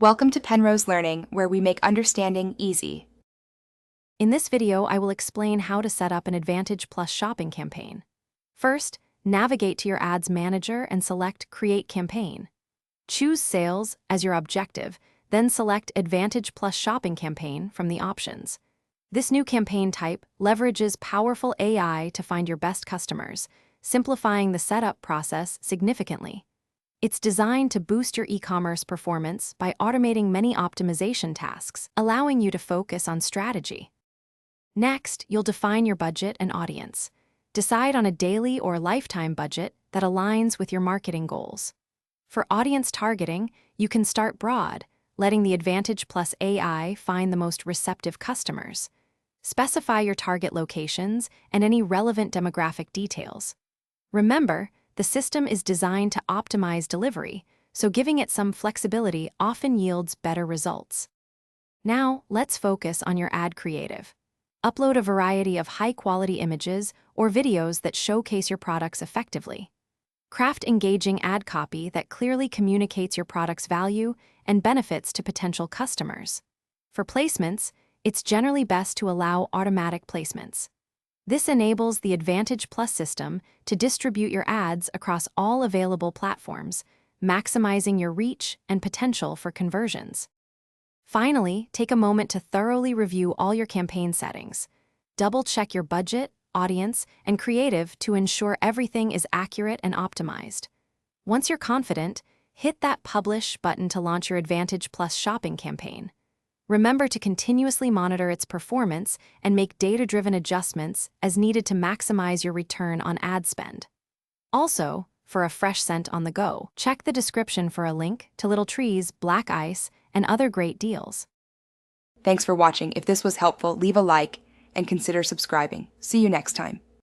Welcome to Penrose Learning, where we make understanding easy. In this video, I will explain how to set up an Advantage Plus shopping campaign. First, navigate to your Ads Manager and select Create Campaign. Choose Sales as your objective, then select Advantage Plus Shopping Campaign from the options. This new campaign type leverages powerful AI to find your best customers, simplifying the setup process significantly. It's designed to boost your e-commerce performance by automating many optimization tasks, allowing you to focus on strategy. Next, you'll define your budget and audience. Decide on a daily or lifetime budget that aligns with your marketing goals. For audience targeting, you can start broad, letting the Advantage Plus AI find the most receptive customers. Specify your target locations and any relevant demographic details. Remember, the system is designed to optimize delivery, so giving it some flexibility often yields better results. Now, let's focus on your ad creative. Upload a variety of high-quality images or videos that showcase your products effectively. Craft engaging ad copy that clearly communicates your product's value and benefits to potential customers. For placements, it's generally best to allow automatic placements. This enables the Advantage Plus system to distribute your ads across all available platforms, maximizing your reach and potential for conversions. Finally, take a moment to thoroughly review all your campaign settings. Double-check your budget, audience, and creative to ensure everything is accurate and optimized. Once you're confident, hit that Publish button to launch your Advantage Plus shopping campaign. Remember to continuously monitor its performance and make data-driven adjustments as needed to maximize your return on ad spend. Also, for a fresh scent on the go, check the description for a link to Little Trees, Black Ice, and other great deals. Thanks for watching. If this was helpful, leave a like and consider subscribing. See you next time.